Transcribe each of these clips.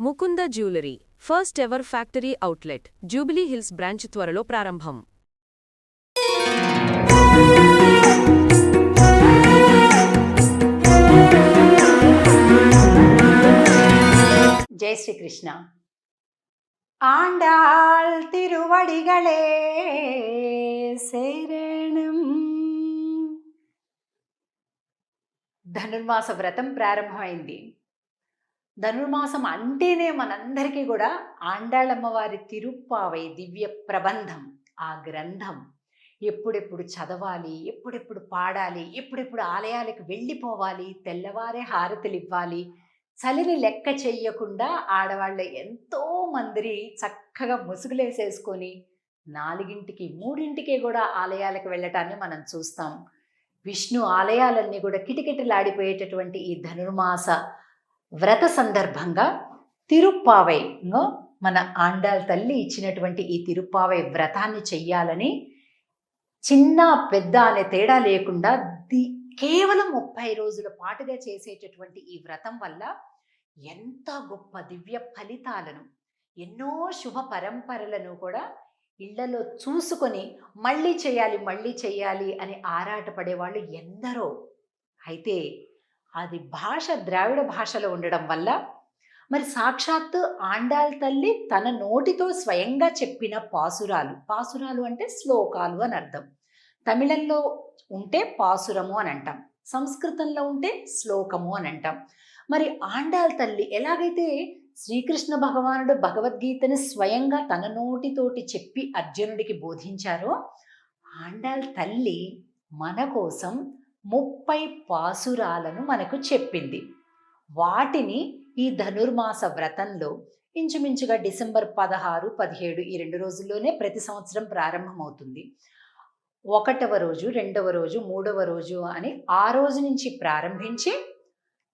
Mukunda jewellery first ever factory outlet jubilee hills branch త్వరలో ప్రారంభం. జై శ్రీకృష్ణ. ఆండాళ్ తిరువడిగళే శరణం. ధనుర్మాస వ్రతం ప్రారంభమైంది. ధనుర్మాసం అంటేనే మనందరికీ కూడా ఆండాళమ్మవారి తిరుప్పావై దివ్య ప్రబంధం, ఆ గ్రంథం ఎప్పుడెప్పుడు చదవాలి, ఎప్పుడెప్పుడు పాడాలి, ఎప్పుడెప్పుడు ఆలయాలకు వెళ్ళిపోవాలి, తెల్లవారే హారతులు ఇవ్వాలి, చలిని లెక్క చెయ్యకుండా ఆడవాళ్ళు ఎంతో మంది చక్కగా ముసుగులేసేసుకొని 4ంటికి 3ంటికే కూడా ఆలయాలకు వెళ్ళటాన్ని మనం చూస్తాం. విష్ణు ఆలయాలన్నీ కూడా కిటకిటలాడిపోయేటటువంటి ఈ ధనుర్మాస వ్రత సందర్భంగా తిరుప్పావైలో మన ఆండాళ్ తల్లి ఇచ్చినటువంటి ఈ తిరుప్పావై వ్రతాన్ని చెయ్యాలని చిన్న పెద్ద అనే తేడా లేకుండా కేవలం 30 రోజుల పాటుగా చేసేటటువంటి ఈ వ్రతం వల్ల ఎంత గొప్ప దివ్య ఫలితాలను, ఎన్నో శుభ పరంపరలను కూడా ఇళ్లలో చూసుకొని మళ్ళీ చేయాలి అని ఆరాటపడే వాళ్ళు ఎందరో. అయితే అది భాష ద్రావిడ భాషలో ఉండడం వల్ల మరి సాక్షాత్తు ఆండాళ్ తల్లి తన నోటితో స్వయంగా చెప్పిన పాసురాలు అంటే శ్లోకాలు అని అర్థం. తమిళంలో ఉంటే పాసురము అని అంటాం, సంస్కృతంలో ఉంటే శ్లోకము అని అంటాం. మరి ఆండాళ్ తల్లి ఎలాగైతే శ్రీకృష్ణ భగవానుడు భగవద్గీతని స్వయంగా తన నోటితోటి చెప్పి అర్జునుడికి బోధించారో, ఆండాళ్ తల్లి మన కోసం 30 పాసురాలను మనకు చెప్పింది. వాటిని ఈ ధనుర్మాస వ్రతంలో ఇంచుమించుగా డిసెంబర్ 16, 17 ఈ 2 రోజుల్లోనే ప్రతి సంవత్సరం ప్రారంభమవుతుంది. 1వ రోజు, 2వ రోజు, 3వ రోజు అని ఆ రోజు నుంచి ప్రారంభించి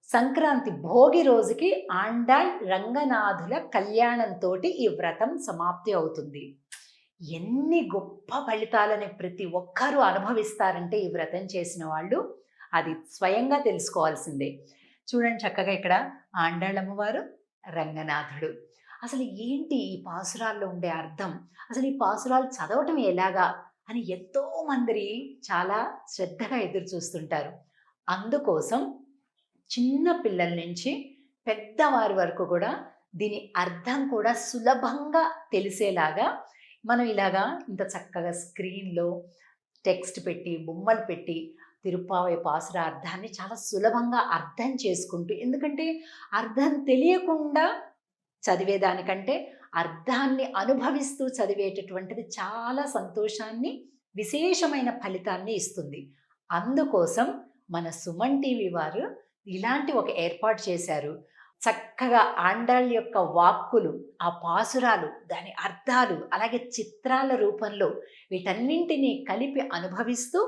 సంక్రాంతి భోగి రోజుకి ఆండాళ్ రంగనాథుల కళ్యాణంతో ఈ వ్రతం సమాప్తి అవుతుంది. ఎన్ని గొప్ప ఫలితాలని ప్రతి ఒక్కరూ అనుభవిస్తారంటే ఈ వ్రతం చేసిన వాళ్ళు అది స్వయంగా తెలుసుకోవాల్సిందే. చూడండి చక్కగా ఇక్కడ ఆండాళ్ అమ్మవారు, రంగనాథుడు. అసలు ఏంటి ఈ పాసురాల్లో ఉండే అర్థం, అసలు ఈ పాసురాలు చదవటం ఎలాగా అని ఎంతో మంది చాలా శ్రద్ధగా ఎదురు చూస్తుంటారు. అందుకోసం చిన్న పిల్లల నుంచి పెద్దవారి వరకు కూడా దీని అర్థం కూడా సులభంగా తెలిసేలాగా మనం ఇలాగా ఇంత చక్కగా స్క్రీన్లో టెక్స్ట్ పెట్టి, బొమ్మలు పెట్టి తిరుప్పావై పాసుర అర్థాన్ని చాలా సులభంగా అర్థం చేసుకుంటూ, ఎందుకంటే అర్థం తెలియకుండా చదివేదానికంటే అర్థాన్ని అనుభవిస్తూ చదివేటటువంటిది చాలా సంతోషాన్ని, విశేషమైన ఫలితాన్ని ఇస్తుంది. అందుకోసం మన సుమన్ టీవీ వారు ఇలాంటి ఒక ఏర్పాటు చేశారు. చక్కగా ఆండాళ్ యొక్క వాక్కులు, ఆ పాసురాలు, దాని అర్థాలు, అలాగే చిత్రాల రూపంలో వీటన్నింటినీ కలిపి అనుభవిస్తూ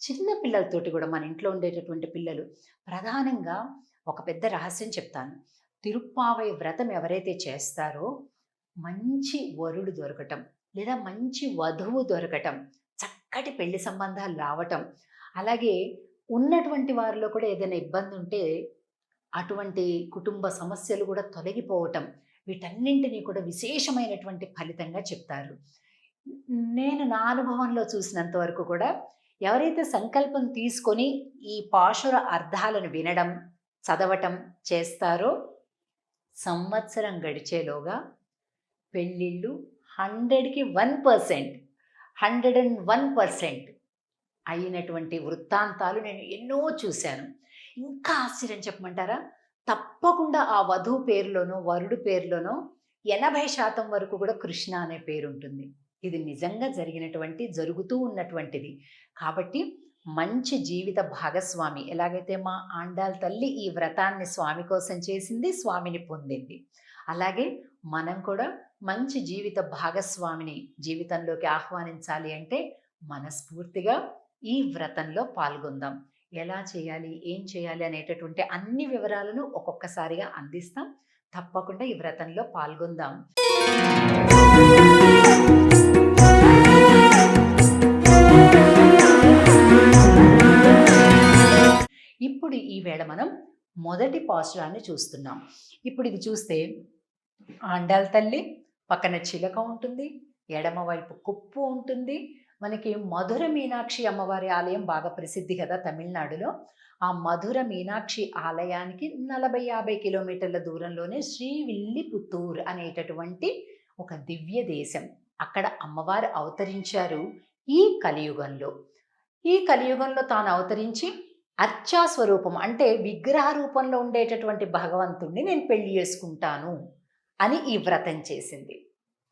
చిన్న పిల్లలతోటి కూడా, మన ఇంట్లో ఉండేటటువంటి పిల్లలు ప్రధానంగా ఒక పెద్ద రహస్యం చెప్తాను. తిరుప్పావై వ్రతం ఎవరైతే చేస్తారో మంచి వరుడు దొరకటం, లేదా మంచి వధువు దొరకటం, చక్కటి పెళ్లి సంబంధాలు రావటం, అలాగే ఉన్నటువంటి వారిలో కూడా ఏదైనా ఇబ్బంది ఉంటే అటువంటి కుటుంబ సమస్యలు కూడా తొలగిపోవటం, వీటన్నింటినీ కూడా విశేషమైనటువంటి ఫలితంగా చెప్తారు. నేను నా అనుభవంలో చూసినంత వరకు కూడా ఎవరైతే సంకల్పం తీసుకొని ఈ పాశుర అర్థాలను వినడం, చదవటం చేస్తారో సంవత్సరం గడిచేలోగా పెళ్ళిళ్ళు 100కి 1%, 101% అయినటువంటి వృత్తాంతాలు నేను ఎన్నో చూశాను. ఇంకా ఆశ్చర్యం చెప్పమంటారా, తప్పకుండా ఆ వధువు పేరులోనో వరుడు పేరులోనో 80% వరకు కూడా కృష్ణ అనే పేరు ఉంటుంది. ఇది నిజంగా జరుగుతూ ఉన్నటువంటిది. కాబట్టి మంచి జీవిత భాగస్వామి, ఎలాగైతే మా ఆండాళ్ తల్లి ఈ వ్రతాన్ని స్వామి కోసం చేసింది, స్వామిని పొందింది, అలాగే మనం కూడా మంచి జీవిత భాగస్వామిని జీవితంలోకి ఆహ్వానించాలి అంటే మనస్ఫూర్తిగా ఈ వ్రతంలో పాల్గొందాం. ఎలా చేయాలి, ఏం చేయాలి అనేటటువంటి అన్ని వివరాలను ఒక్కొక్కసారిగా అందిస్తాం. తప్పకుండా ఈ వ్రతంలో పాల్గొందాం. ఇప్పుడు ఈవేళ మనం మొదటి పాశురాన్ని చూస్తున్నాం. ఇప్పుడు ఇది చూస్తే ఆండాళ్ తల్లి పక్కన చిలక ఉంటుంది, ఎడమవైపు కొప్పు ఉంటుంది. మనకి మధుర మీనాక్షి అమ్మవారి ఆలయం బాగా ప్రసిద్ధి కదా తమిళనాడులో. ఆ మధుర మీనాక్షి ఆలయానికి 40-50 కిలోమీటర్ల దూరంలోనే శ్రీవిల్లిపుత్తూర్ అనేటటువంటి ఒక దివ్య దేశం. అక్కడ అమ్మవారు అవతరించారు ఈ కలియుగంలో. ఈ కలియుగంలో తాను అవతరించి అర్చా స్వరూపం అంటే విగ్రహ రూపంలో ఉండేటటువంటి భగవంతుణ్ణి నేను పెళ్లి చేసుకుంటాను అని ఈ వ్రతం చేసింది.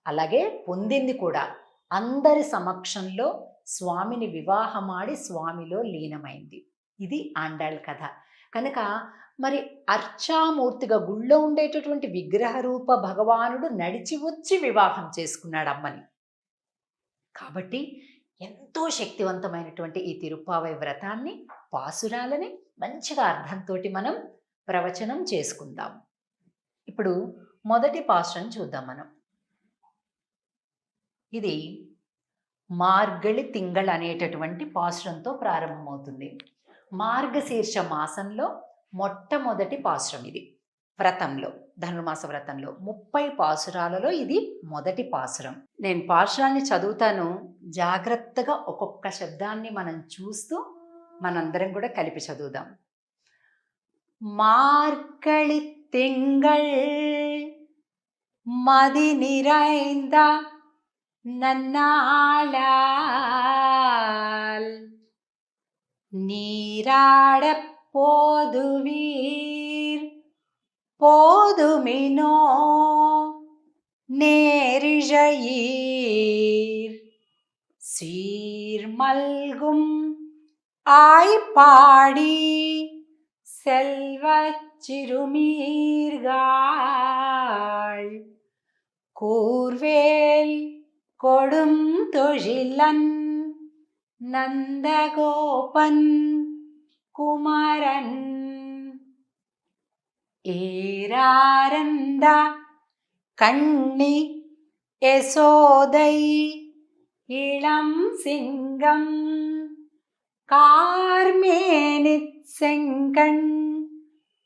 అలాగే పొందింది కూడా. అందరి సమక్షంలో స్వామిని వివాహమాడి స్వామిలో లీనమైంది. ఇది ఆండాళ్ కథ. కనుక మరి అర్చామూర్తిగా గుళ్ళో ఉండేటటువంటి విగ్రహ రూప భగవానుడు నడిచి వచ్చి వివాహం చేసుకున్నాడు అమ్మని. కాబట్టి ఎంతో శక్తివంతమైనటువంటి ఈ తిరుప్పావై వ్రతాన్ని, పాసురాలని మంచిగా అర్థంతో మనం ప్రవచనం చేసుకుందాం. ఇప్పుడు మొదటి పాసురం చూద్దాం మనం. ఇది మార్గళి తింగళ్ అనేటటువంటి పాసురంతో ప్రారంభమవుతుంది. మార్గశీర్ష మాసంలో మొట్టమొదటి పాసురం ఇది. వ్రతంలో, ధనుర్మాస వ్రతంలో 30 పాసురాలలో ఇది మొదటి పాసురం. నేను పాసురాన్ని చదువుతాను, జాగ్రత్తగా ఒక్కొక్క శబ్దాన్ని మనం చూస్తూ మనందరం కూడా కలిపి చదువుదాం. మార్గళి తింగళ్ మది நிறைந்த நன்னாளால் நீராடப் போதுவீர் போதுமினோ நேரிழையீர் சீர்மல்கும் ஆய்ப்பாடி செல்வச் சிறுமீர்காள் கூர்வேல் கொடும் தொழிலன் நந்தகோபன் குமரன் ஏராரந்த கண்ணி யசோதை இளம் சிங்கம் கார்மேனிச் செங்கண்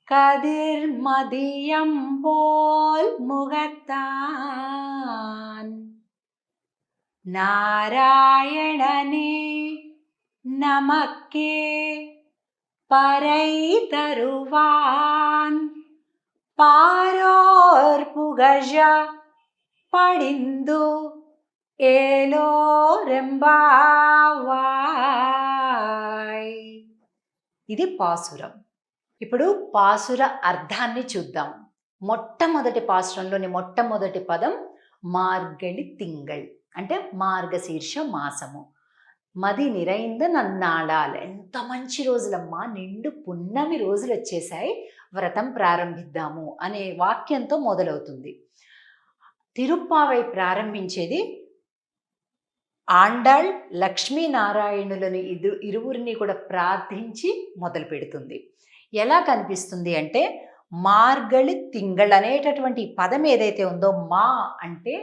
கதிர் மதியம் போல் முகத்தான் நாராயணனே நமக்கே பறை தருவான் பாரோர் புகழ படிந்து ఏలోరెంబావాయ్. ఇది పాసురం. ఇప్పుడు పాసుర అర్థాన్ని చూద్దాం. మొట్టమొదటి పాసురంలోని మొట్టమొదటి పదం మార్గళి తింగళ్ అంటే మార్గశీర్ష మాసము. మది నిరైంద నన్నాళాల్, ఎంత మంచి రోజులమ్మా, నిండు పున్నమి రోజులు వచ్చేసాయి, వ్రతం ప్రారంభిద్దాము అనే వాక్యంతో మొదలవుతుంది. తిరుప్పావై ప్రారంభించేది ఆండాళ్ లక్ష్మీనారాయణులను ఇరువురిని కూడా ప్రార్థించి మొదలు పెడుతుంది. ఎలా కనిపిస్తుంది అంటే మార్గళి తింగళ్ అనేటటువంటి పదం ఏదైతే ఉందో, మా అంటే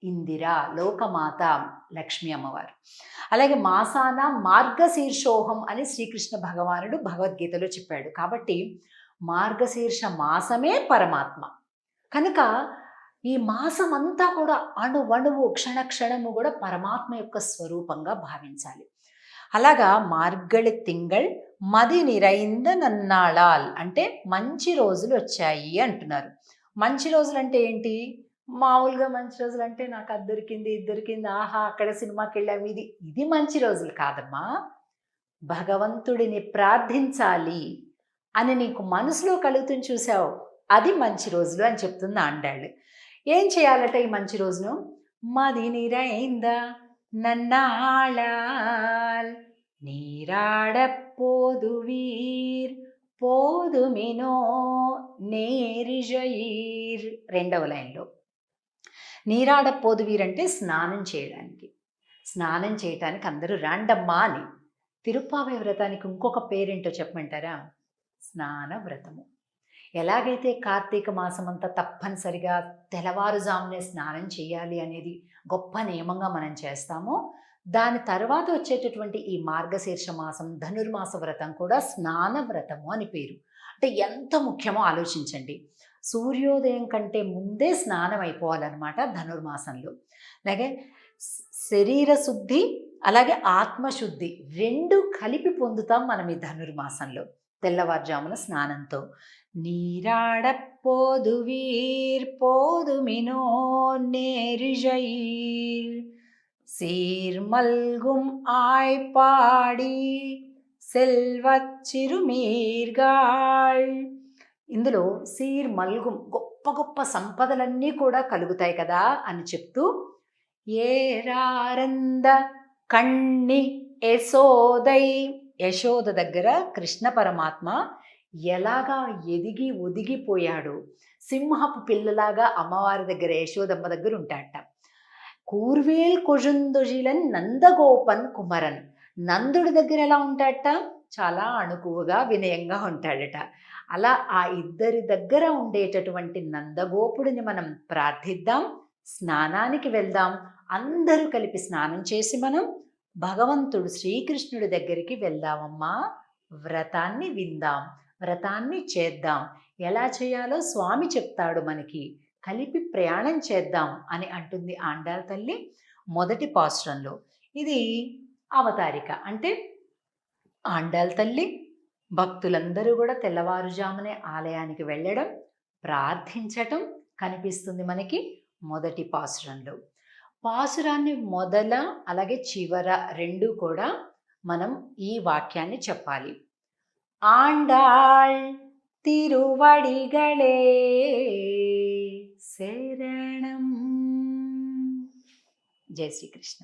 ఇందిర, లోకమాత లక్ష్మీ అమ్మవారు. అలాగే మాసాన మార్గశీర్షోహం అని శ్రీకృష్ణ భగవానుడు భగవద్గీతలో చెప్పాడు. కాబట్టి మార్గశీర్ష మాసమే పరమాత్మ. కనుక ఈ మాసం అంతా కూడా అణువణువు క్షణక్షణము కూడా పరమాత్మ యొక్క స్వరూపంగా భావించాలి. అలాగా మార్గళి తింగళ్ మది నిరైంద నన్నాళాల్ అంటే మంచి రోజులు వచ్చాయి అంటున్నారు. మంచి రోజులు అంటే ఏంటి? మామూలుగా మంచి రోజులు అంటే నాకు అది దొరికింది, ఇది దొరికింది, ఆహా అక్కడ సినిమాకి వెళ్ళాము, ఇది మంచి రోజులు కాదమ్మా. భగవంతుడిని ప్రార్థించాలి అని నీకు మనసులో కలుగుతుంది చూసావు, అది మంచి రోజులు అని చెప్తుంది ఆండాళ్ళు. ఏం చేయాలట ఈ మంచి రోజును? మది నిరైంద నన్నాళాల్ నీరాడప్ పోదువీర్ పోదుమినో నేరిజయీర్. రెండవ లైన్లో నీరాడప్ పోదువీర్ అంటే స్నానం చేయడానికి. స్నానం చేయటానికి అందరూ రాండమ్మా అని. తిరుప్పావై వ్రతానికి ఇంకొక పేరేంటో చెప్పమంటారా? స్నాన వ్రతము. ఎలాగైతే కార్తీక మాసం అంతా తప్పనిసరిగా తెల్లవారుజామునే స్నానం చేయాలి అనేది గొప్ప నియమంగా మనం చేస్తామో, దాని తర్వాత వచ్చేటటువంటి ఈ మార్గశీర్ష మాసం ధనుర్మాస వ్రతం కూడా స్నాన వ్రతము అని పేరు. అంటే ఎంత ముఖ్యమో ఆలోచించండి. సూర్యోదయం కంటే ముందే స్నానం అయిపోవాలన్నమాట ధనుర్మాసంలో. అలాగే శరీర శుద్ధి, అలాగే ఆత్మశుద్ధి 2 కలిపి పొందుతాం మనం ఈ ధనుర్మాసంలో తెల్లవారుజామున స్నానంతో. நீராடப்போதுவீர் போதுமினோ நேரிழையீர் சீர்மல்கும் ஆய்ப்பாடி సెల్వత్ చిరుమీర్గాళ్. ఇందులో సీర్ మల్గుం గొప్ప గొప్ప సంపదలన్నీ కూడా కలుగుతాయి కదా అని చెప్తూ, ఏరారంద కణ్ణి యశోదై, యశోద దగ్గర కృష్ణ పరమాత్మ ఎలాగా ఎదిగి ఒదిగిపోయాడు, సింహపు పిల్లలాగా అమ్మవారి దగ్గర యశోదమ్మ దగ్గర ఉంటాడట. కూర్వేల్ కొజుందొజిలన్ నందగోపన్ కుమరన్, నందుడి దగ్గర ఎలా ఉంటాడట, చాలా అణుకువగా వినయంగా ఉంటాడట. అలా ఆ ఇద్దరి దగ్గర ఉండేటటువంటి నందగోపుడిని మనం ప్రార్థిద్దాం, స్నానానికి వెళ్దాం. అందరూ కలిపి స్నానం చేసి మనం భగవంతుడు శ్రీకృష్ణుడి దగ్గరికి వెళ్దామమ్మా. వ్రతాన్ని విందాం, వ్రతాన్ని చేద్దాం. ఎలా చేయాలో స్వామి చెప్తాడు మనకి. కలిపి ప్రయాణం చేద్దాం అని అంటుంది ఆండాళ్ తల్లి మొదటి పాసురంలో. ఇది అవతారిక. అంటే ఆండాళ్ తల్లి భక్తులందరూ కూడా తెల్లవారుజామునే ఆలయానికి వెళ్ళడం, ప్రార్థించటం కనిపిస్తుంది మనకి మొదటి పాసురంలో. పాసురాన్ని మొదల అలాగే చివర 2 కూడా మనం ఈ వాక్యాన్ని చెప్పాలి. ఆండాళ్ తిరువడిగళే శరణం. జై శ్రీకృష్ణ.